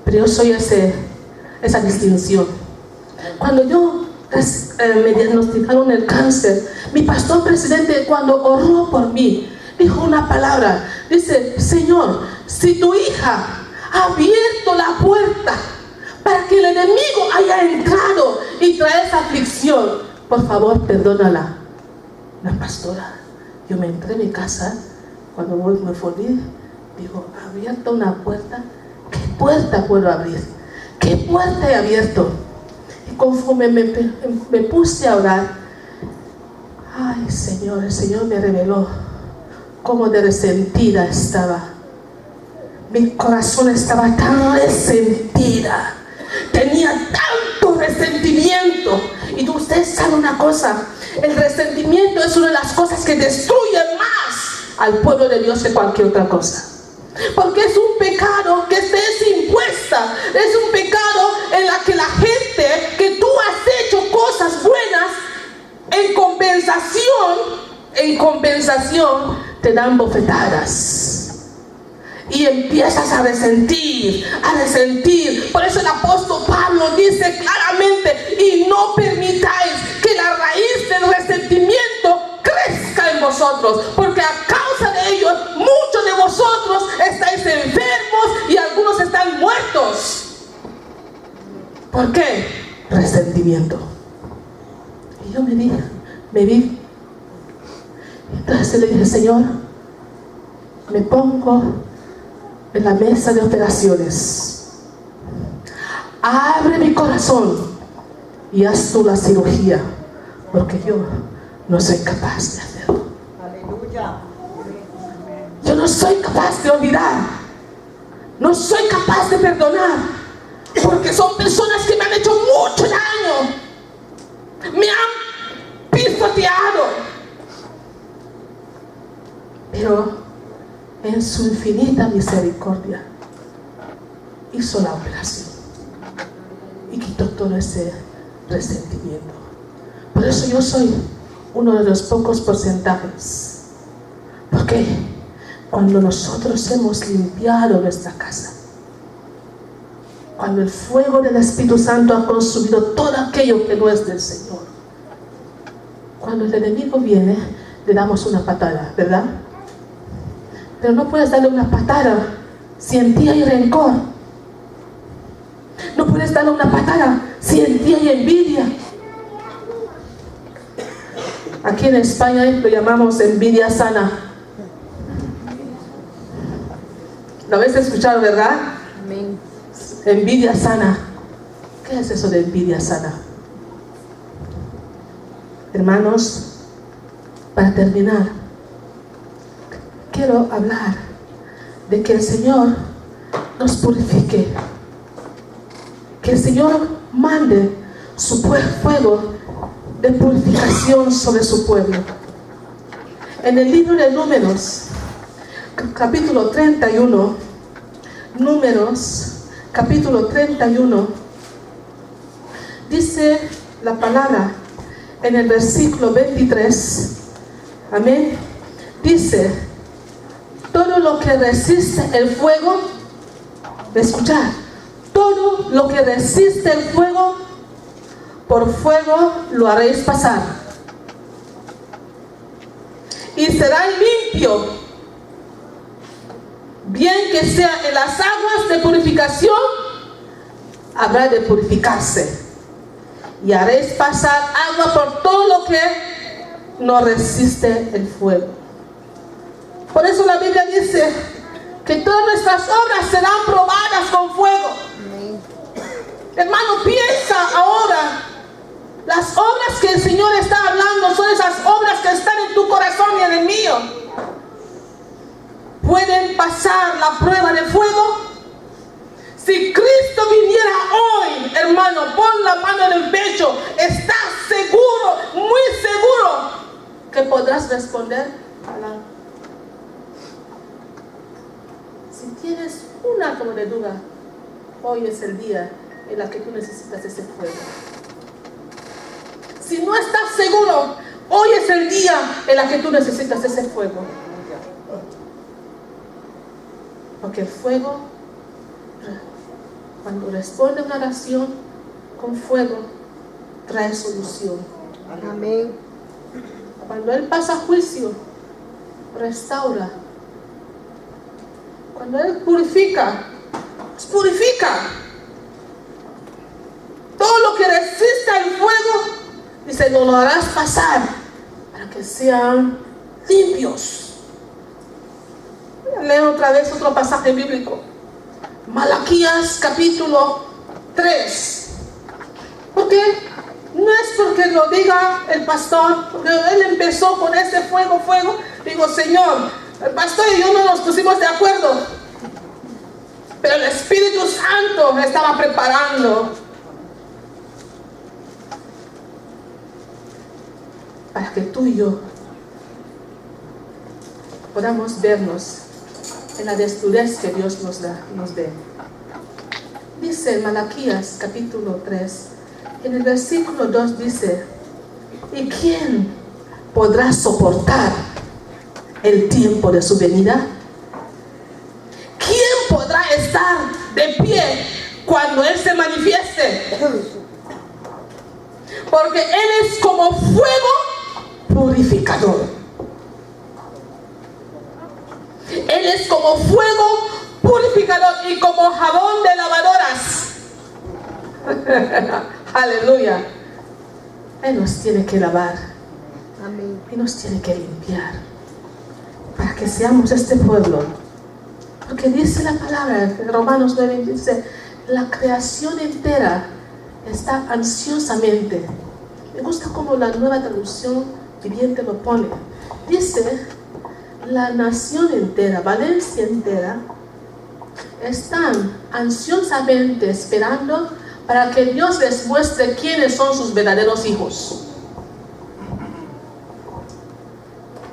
Pero yo soy esa distinción. Cuando me diagnosticaron el cáncer, mi pastor presidente, cuando oró por mí, dijo una palabra, dice, Señor, si tu hija ha abierto la puerta para que el enemigo haya entrado y trae esa aflicción, por favor, perdónala. La pastora, yo me entré en mi casa, cuando me volví, digo, ha abierto una puerta, ¿qué puerta puedo abrir? ¿Qué puerta he abierto? Y conforme me puse a orar, ay Señor, el Señor me reveló cómo de resentida estaba. Mi corazón estaba tan resentida, tenía tanto resentimiento. Y usted sabe una cosa, el resentimiento es una de las cosas que destruye más al pueblo de Dios que cualquier otra cosa. Porque es un pecado que te es impuesta, es un pecado en la que la gente, que tú has hecho cosas buenas, en compensación te dan bofetadas. Y empiezas a resentir. Por eso el apóstol Pablo dice claramente, y no permitáis que la raíz del resentimiento ¿Por qué? Resentimiento. Y yo me vi. Entonces le dije, Señor, me pongo en la mesa de operaciones. Abre mi corazón y haz tú la cirugía, porque yo no soy capaz de hacerlo. Aleluya. Yo no soy capaz de olvidar. No soy capaz de perdonar, porque son personas que me han hecho mucho daño. Me han pisoteado. Pero en su infinita misericordia hizo la operación y quitó todo ese resentimiento. Por eso yo soy uno de los pocos porcentajes. Porque cuando nosotros hemos limpiado nuestra casa, cuando el fuego del Espíritu Santo ha consumido todo aquello que no es del Señor, cuando el enemigo viene, le damos una patada, ¿verdad? Pero no puedes darle una patada si en ti hay rencor. No puedes darle una patada si en ti hay envidia. Aquí en España lo llamamos envidia sana. ¿Lo habéis escuchado, verdad? Amén. Envidia sana. ¿Qué es eso de envidia sana? Hermanos, para terminar, quiero hablar de que el Señor nos purifique, que el Señor mande su fuego de purificación sobre su pueblo. En el libro de Números, capítulo 31, Números, capítulo 31, dice la palabra en el versículo 23, amén, dice: todo lo que resiste el fuego, escuchar, todo lo que resiste el fuego, por fuego lo haréis pasar. Y será limpio, bien que sea en las aguas de purificación, habrá de purificarse. Y haréis pasar agua por todo lo que no resiste el fuego. Por eso la Biblia dice que todas nuestras obras serán probadas con fuego. Amén. Hermano, piensa ahora. Las obras que el Señor está hablando son esas obras que están en tu corazón y en el mío. ¿Pueden pasar la prueba de fuego? Si Cristo viniera hoy, hermano, pon la mano en el pecho. ¿Estás seguro, muy seguro, que podrás responder? Si tienes un átomo de duda, hoy es el día en el que tú necesitas ese fuego. Si no estás seguro, hoy es el día en el que tú necesitas ese fuego. Porque el fuego, cuando responde a una oración con fuego, trae solución. Amén. Cuando Él pasa juicio, restaura. Cuando Él purifica, purifica. Todo lo que resista el fuego, dice, no lo harás pasar para que sean limpios. Leo otra vez otro pasaje bíblico. Malaquías capítulo 3. ¿Por qué? No es porque lo diga el pastor, porque él empezó con este fuego. Digo, Señor, el pastor y yo no nos pusimos de acuerdo, pero el Espíritu Santo me estaba preparando para que tú y yo podamos vernos en la desnudez que Dios nos dé. Dice en Malaquías capítulo 3, en el versículo 2 dice: ¿y quién podrá soportar el tiempo de su venida? ¿Quién podrá estar de pie cuando Él se manifieste? Porque Él es como fuego purificador. Él es como fuego purificador y como jabón de lavadoras. Aleluya. Él nos tiene que lavar. Amén. Y nos tiene que limpiar. Para que seamos este pueblo. Porque dice la palabra en Romanos 9, dice, la creación entera está ansiosamente. Me gusta como la Nueva Traducción Viviente lo pone. Dice, la nación entera, Valencia entera, están ansiosamente esperando para que Dios les muestre quiénes son sus verdaderos hijos.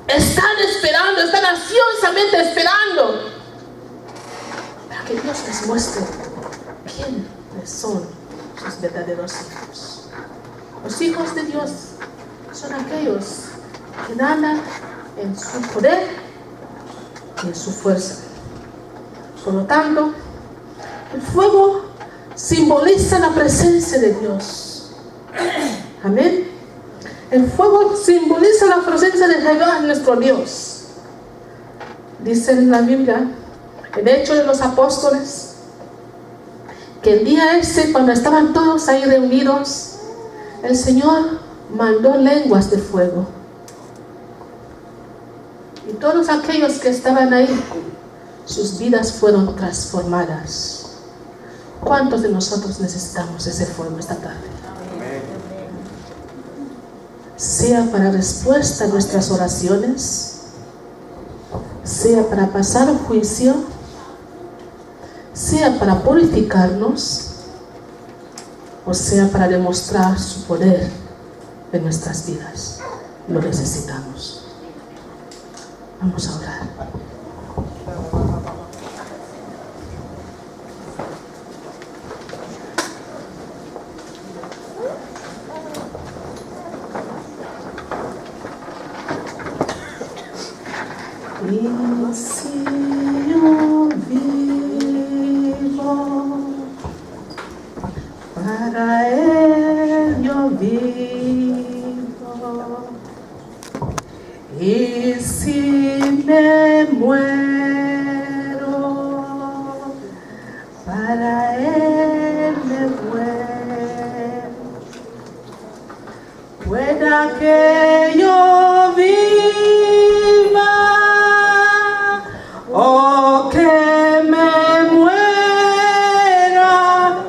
Están esperando, están ansiosamente esperando para que Dios les muestre quiénes son sus verdaderos hijos. Los hijos de Dios son aquellos que andan en su poder y en su fuerza. Por lo tanto, el fuego simboliza la presencia de Dios. Amén. El fuego simboliza la presencia de Jehová, nuestro Dios. Dice en la Biblia, en Hechos de los Apóstoles, que el día ese, cuando estaban todos ahí reunidos, el Señor mandó lenguas de fuego. Y todos aquellos que estaban ahí, sus vidas fueron transformadas. ¿Cuántos de nosotros necesitamos ese fuego esta tarde? Sea para respuesta a nuestras oraciones, sea para pasar un juicio, sea para purificarnos, o sea para demostrar su poder en nuestras vidas. Lo necesitamos. Vamos a orar. Y si yo vivo, para Él yo vivo. Y si me muero, para Él me muero. Pueda que yo viva o que me muera.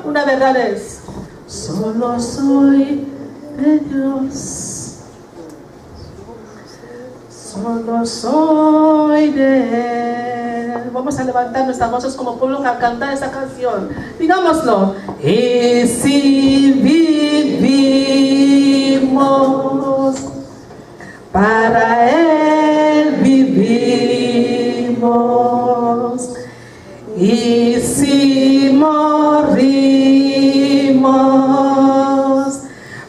Una verdad es, solo soy de Dios. Solo soy de Él. Vamos a levantar nuestras voces como pueblo a cantar esa canción. Digámoslo. Y si vivimos, para Él vivimos. Y si morimos,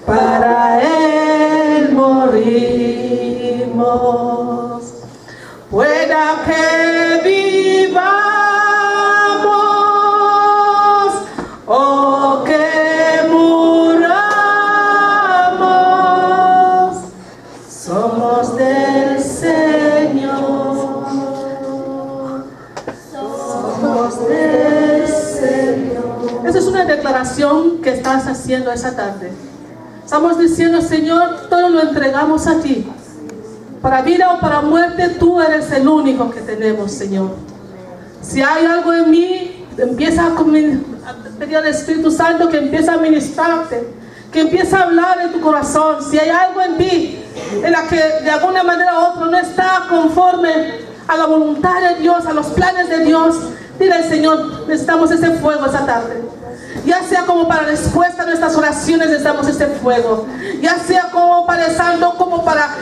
para Él morimos. Pueda que vivamos o que muramos, somos del Señor. Somos del Señor. Esa es una declaración que estás haciendo esa tarde. Estamos diciendo, Señor, todo lo entregamos a ti. Para vida o para muerte, tú eres el único que tenemos, Señor. Si hay algo en mí, empieza a pedir al Espíritu Santo que empiece a ministrarte, que empiece a hablar en tu corazón. Si hay algo en ti en la que de alguna manera u otra no está conforme a la voluntad de Dios, a los planes de Dios, dile al Señor, necesitamos ese fuego esa tarde. Ya sea como para respuesta a nuestras oraciones, necesitamos ese fuego. Ya sea como para el Santo, como para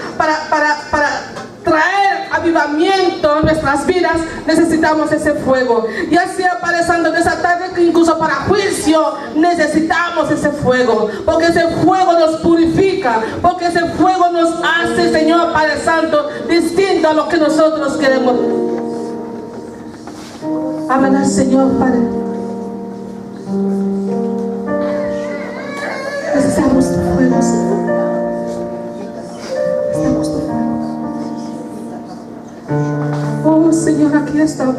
traer avivamiento en nuestras vidas, necesitamos ese fuego. Ya sea para el Santo de esa tarde, que incluso para juicio, necesitamos ese fuego. Porque ese fuego nos purifica. Porque ese fuego nos hace, Señor, Padre Santo, distinto a lo que nosotros queremos. Háblanos, Señor, Padre. Necesitamos tu fuego, Señor. Necesitamos tu fuego. Oh, Señor, aquí estamos.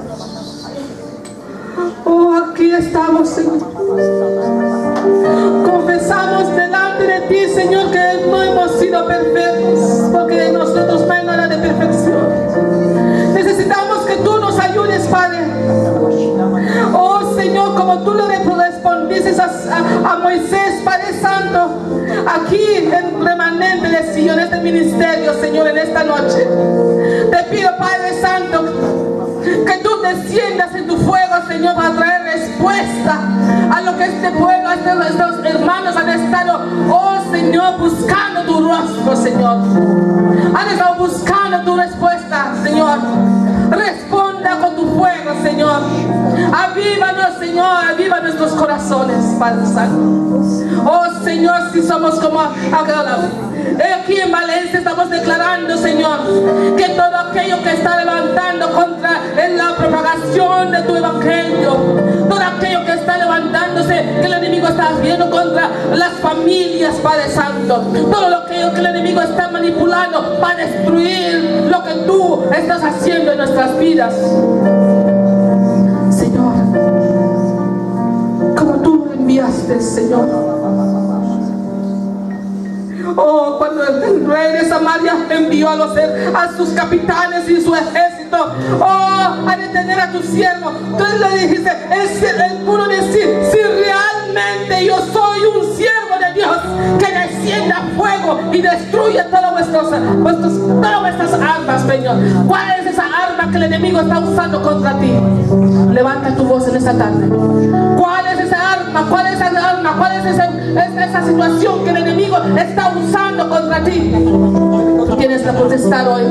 Oh, aquí estamos, Señor. ministerio, Señor, en esta noche. Te pido, Padre Santo, que tú desciendas en tu fuego, Señor, para traer respuesta a lo que este pueblo, estos hermanos han estado, oh Señor, buscando tu rostro, Señor. Han estado buscando tu respuesta, Señor. Responda con tu fuego, Señor. Avívanos, Señor, aviva nuestros corazones, Padre Santo. Oh Señor, si somos como aquí en Valencia estamos declarando, Señor, que todo aquello que está levantando contra la propagación de tu evangelio, todo aquello que está levantándose, que el enemigo está haciendo contra las familias, Padre Santo, todo lo que el enemigo está manipulando para destruir lo que tú estás haciendo en nuestras vidas, Señor, como tú lo enviaste, Señor. Oh, cuando el rey de Samaria envió a sus capitanes y su ejército, oh, a detener a tu siervo, tú le dijiste, él pudo decir, si realmente yo soy un siervo de Dios, que descienda fuego y destruya todas vuestras armas, Señor. ¿Cuál es esa arma que el enemigo está usando contra ti? Levanta tu voz en esta tarde. ¿Cuál es esa arma? ¿Cuál es esa arma? ¿Cuál es esa situación que el enemigo está usando contra ti? Tú tienes que protestar hoy.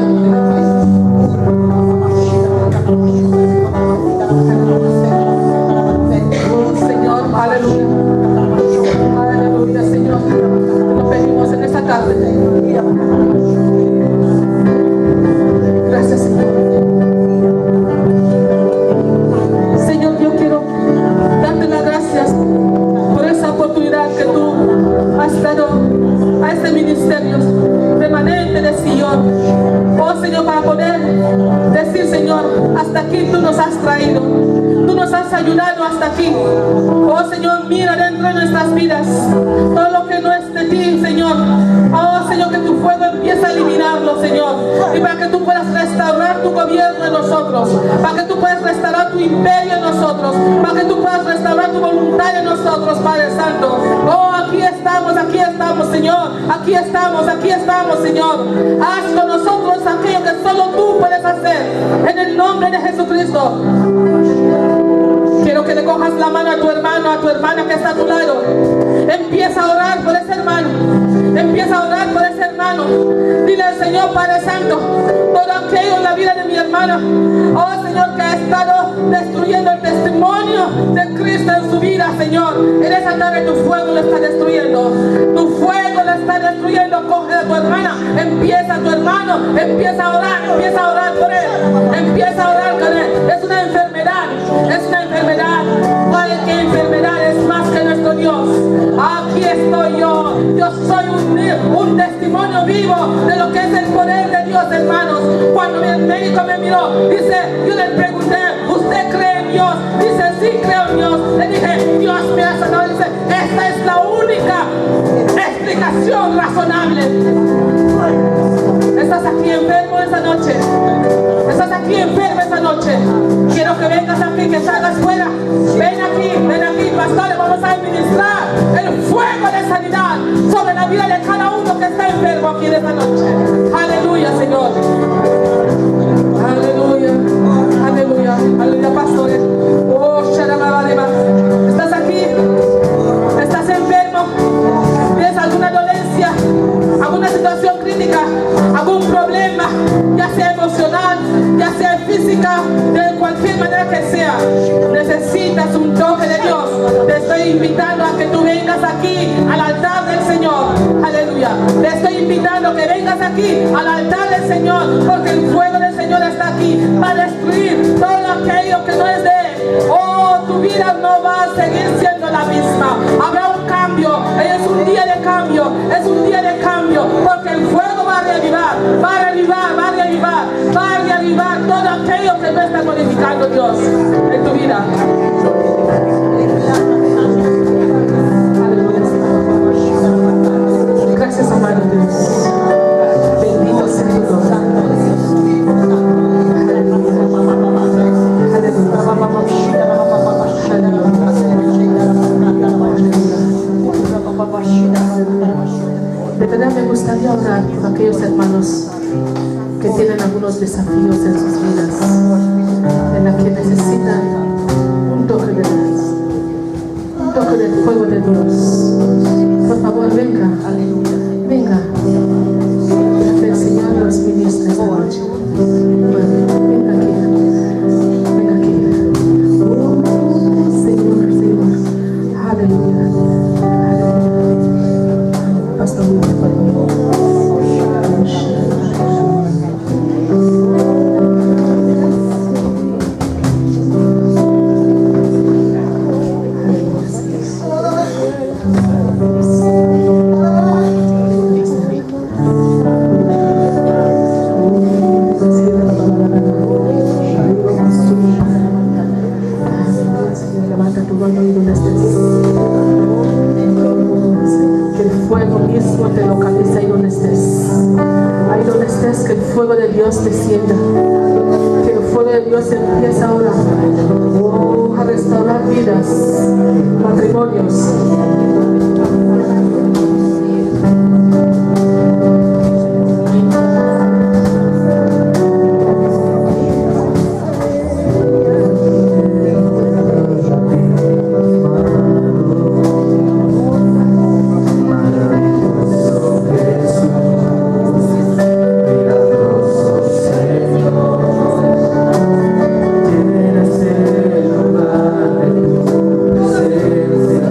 Oh, Señor, aleluya. Aleluya, Señor. Te lo pedimos en esta tarde. Gracias, Señor. Señor, yo quiero darte las gracias por esa oportunidad que tú has dado a este ministerio remanente de Sion. Oh Señor, para poder decir, Señor, hasta aquí tú nos has traído, tú nos has ayudado hasta aquí. Oh Señor, mira dentro de nuestras vidas todo lo que no es de ti, Señor. Oh Señor, que tu fuego empiece a eliminarlo, Señor, y para que tú puedas restaurar tu gobierno en nosotros, para que tú puedas restaurar tu imperio en nosotros, para que tú puedas restaurar tu voluntad en nosotros, Padre Santo. Oh, aquí estamos, Señor, aquí estamos, Señor. Haz con nosotros aquello que solo tú puedes hacer, en el nombre de Jesucristo. Quiero que le cojas la mano a tu hermano, a tu hermana que está a tu lado. Empieza a orar por ese hermano. Empieza a orar por ese hermano. Dile al Señor, Padre Santo, todo aquello en la vida de mi hermana, oh Señor, que ha estado destruyendo el testimonio de Cristo en su vida, Señor. En esa tarde tu fuego lo está destruyendo. Tu fuego lo está destruyendo. Coge a tu hermana, empieza a tu hermano, empieza a orar por él. Empieza a orar con él. Es una enfermedad. Cualquier enfermedad es más que nuestro Dios. Aquí estoy yo soy un testimonio vivo de lo que es el poder de Dios, hermanos. Cuando el médico me miró, dice, yo le pregunté, ¿usted cree en Dios? Dice, sí, creo en Dios. Le dije, Dios me ha sanado. Dice, esta es la única explicación razonable. Estás aquí enfermo esta noche. Estás aquí enfermo esta noche. Quiero que vengas aquí, que salgas fuera. Ven aquí, pastores, vamos a administrar el fuego de sanidad sobre la vida de cada uno que está enfermo aquí en esta noche. Aleluya, Señor. Aleluya, pastores. Oh, Sharababareba. ¿Estás aquí? ¿Estás enfermo? ¿Tienes alguna dolencia? ¿Alguna situación crítica? ¿Algún problema? Ya sea emocional, ya sea física, de cualquier manera que sea. Necesitas un toque de Dios. Te estoy invitando a que tú vengas aquí al altar del Señor. Aleluya. Te estoy invitando a que vengas aquí al altar del Señor, porque el fuego del Señor está aquí para destruir todo aquello que no es de Él. Oh, tu vida no va a seguir siendo la misma. Habrá un cambio. Es un día de cambio. Es un día de cambio, porque el fuego va a reavivar todo aquello que no está glorificando Dios en tu vida. Gracias, amado Dios. Bendito sea tu nombre. De verdad me gustaría orar por aquellos hermanos que tienen algunos desafíos en sus vidas, en la que necesitan un toque de Dios, un toque del fuego de Dios. Por favor, venga, venga, que el Señor los ministre esta noche. Venga aquí, venga aquí. Señor, Señor, aleluya, aleluya. Pastor, por favor. Levanta tu mano y donde estés. Que el fuego mismo te localice ahí donde estés. Ahí donde estés, que el fuego de Dios descienda. Que el fuego de Dios empiece ahora a restaurar vidas, matrimonios. Llenas el lugar de tu presencia.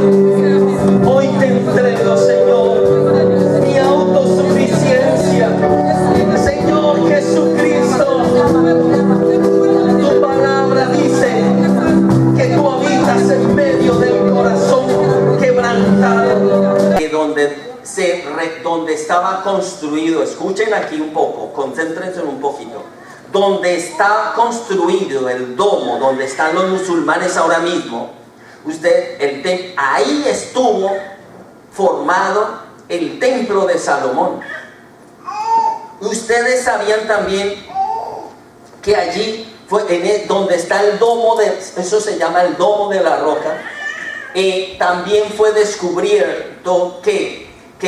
Hoy te entrego, Señor, mi autosuficiencia. Señor Jesucristo, tu palabra dice que tú habitas en medio del corazón quebrantado. Donde estaba construido, escuchen aquí un poco, concéntrense un poquito. Donde está construido el domo, donde están los musulmanes ahora mismo, ahí estuvo formado el templo de Salomón. Ustedes sabían también que allí fue donde está el domo eso se llama el domo de la roca. También fue descubierto que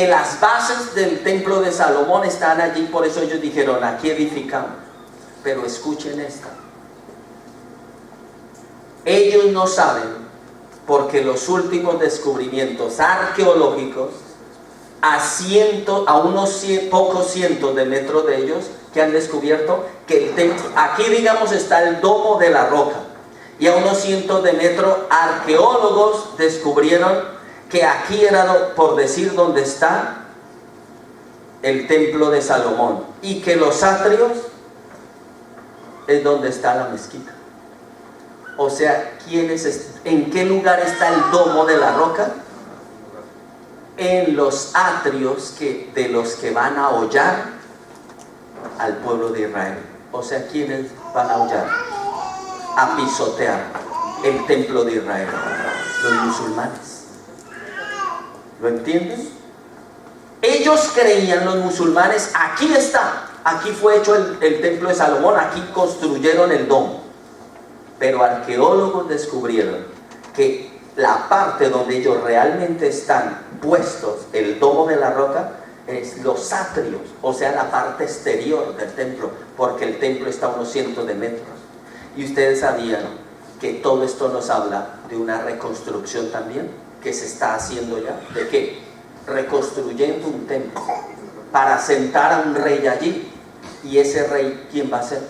las bases del templo de Salomón están allí, por eso ellos dijeron, aquí edificamos. Pero escuchen esta. Ellos no saben, porque los últimos descubrimientos arqueológicos, a unos pocos cientos de metros de ellos, que han descubierto que el templo, aquí digamos está el domo de la roca, y a unos cientos de metros arqueólogos descubrieron que aquí era, por decir, donde está el templo de Salomón, y que los atrios es donde está la mezquita. O sea, ¿en qué lugar está el domo de la roca? En los atrios de los que van a hollar al pueblo de Israel. O sea, ¿quiénes van a hollar? A pisotear el templo de Israel. Los musulmanes. ¿Lo entienden? Ellos creían, los musulmanes, aquí está, aquí fue hecho el templo de Salomón, aquí construyeron el domo. Pero arqueólogos descubrieron que la parte donde ellos realmente están puestos, el domo de la roca, es los atrios, o sea, la parte exterior del templo, porque el templo está a unos cientos de metros. Y ustedes sabían que todo esto nos habla de una reconstrucción también, que se está haciendo ya. ¿De qué? Reconstruyendo un templo para sentar a un rey allí. ¿Y ese rey quién va a ser?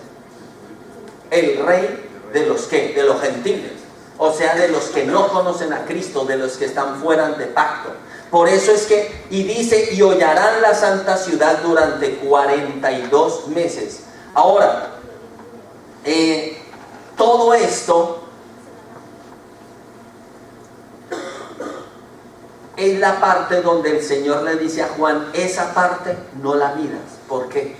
El rey de los ¿qué? De los gentiles, o sea, de los que no conocen a Cristo, de los que están fuera de pacto. Por eso es que, y dice, y hollarán la santa ciudad durante 42 meses. Ahora, todo esto es la parte donde el Señor le dice a Juan, esa parte no la miras. ¿Por qué?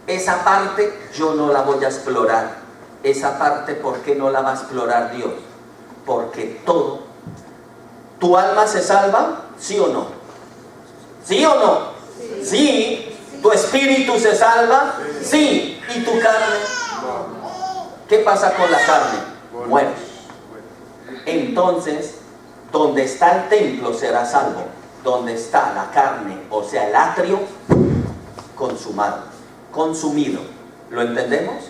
Esa parte yo no la voy a explorar. Esa parte, ¿por qué no la va a explorar Dios? Porque todo. ¿Tu alma se salva? ¿Sí o no? ¿Sí o no? Sí. ¿Sí? ¿Tu espíritu se salva? Sí. ¿Y tu carne? ¿Qué pasa con la carne? Muere. Entonces, donde está el templo será salvo. Donde está la carne, o sea, el atrio, consumado, consumido. ¿Lo entendemos?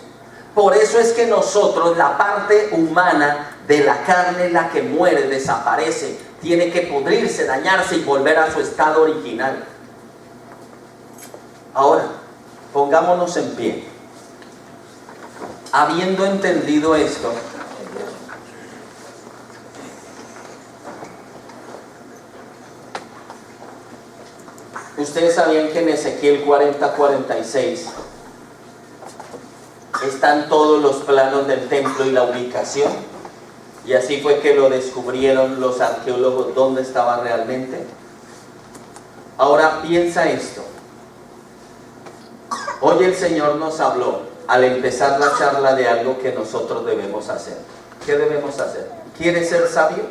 Por eso es que nosotros, la parte humana de la carne, la que muere, desaparece, tiene que pudrirse, dañarse y volver a su estado original. Ahora, pongámonos en pie. Habiendo entendido esto, ustedes sabían que en Ezequiel 40:46 están todos los planos del templo y la ubicación, y así fue que lo descubrieron los arqueólogos dónde estaba realmente. Ahora piensa esto. Hoy el Señor nos habló al empezar la charla de algo que nosotros debemos hacer. ¿Qué debemos hacer? ¿Quieres ser sabio?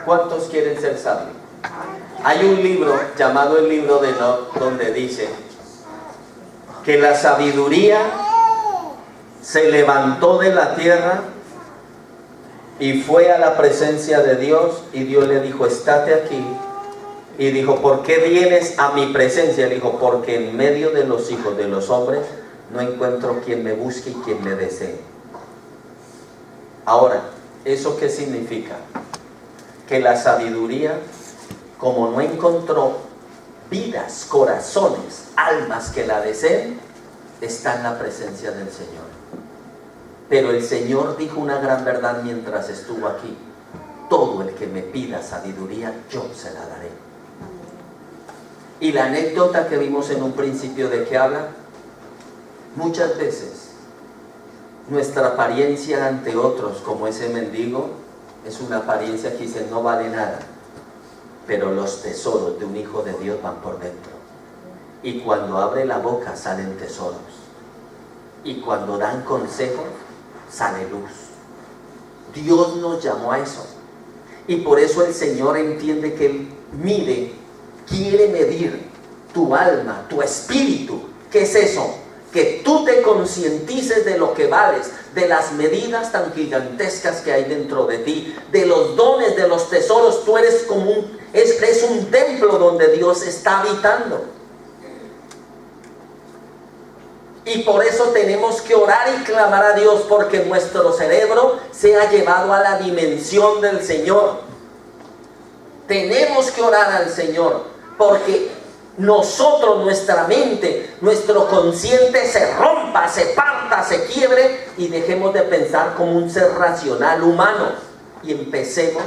¿Cuántos quieren ser sabios? Hay un libro llamado el libro de Enoc, donde dice que la sabiduría se levantó de la tierra y fue a la presencia de Dios, y Dios le dijo, estate aquí. Y dijo, ¿por qué vienes a mi presencia? Le dijo, porque en medio de los hijos de los hombres no encuentro quien me busque y quien me desee. Ahora, ¿eso qué significa? Que la sabiduría, como no encontró vidas, corazones, almas que la deseen, está en la presencia del Señor. Pero el Señor dijo una gran verdad mientras estuvo aquí. todo el que me pida sabiduría, yo se la daré. Y la anécdota que vimos en un principio, ¿de qué habla? Muchas veces nuestra apariencia ante otros, como ese mendigo, es una apariencia que dice no vale nada, pero los tesoros de un hijo de Dios van por dentro. Y cuando abre la boca salen tesoros, y cuando dan consejos sale luz. Dios nos llamó a eso, y por eso el Señor entiende que Él quiere medir tu alma, tu espíritu. ¿Qué es eso? Que tú te concientices de lo que vales, de las medidas tan gigantescas que hay dentro de ti, de los dones, de los tesoros. Tú eres como es un templo donde Dios está habitando. Y por eso tenemos que orar y clamar a Dios, porque nuestro cerebro se ha llevado a la dimensión del Señor. Tenemos que orar al Señor, porque nosotros, nuestra mente, nuestro consciente se rompa, se parta, se quiebre y dejemos de pensar como un ser racional humano y empecemos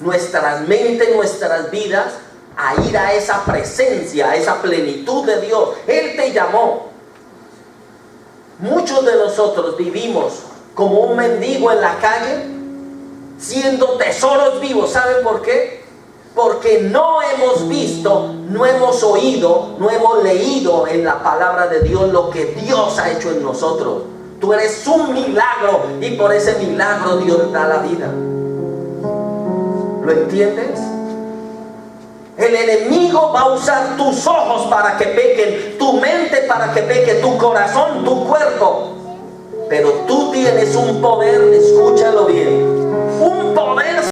nuestras mentes, nuestras vidas a ir a esa presencia, a esa plenitud de Dios. Él te llamó. Muchos de nosotros vivimos como un mendigo en la calle, siendo tesoros vivos. ¿Saben por qué? Porque no hemos visto, no hemos oído, no hemos leído en la palabra de Dios lo que Dios ha hecho en nosotros. Tú eres un milagro y por ese milagro Dios da la vida. ¿Lo entiendes? El enemigo va a usar tus ojos para que pequen, tu mente para que peque, tu corazón, tu cuerpo. Pero tú tienes un poder, escúchalo bien, un poder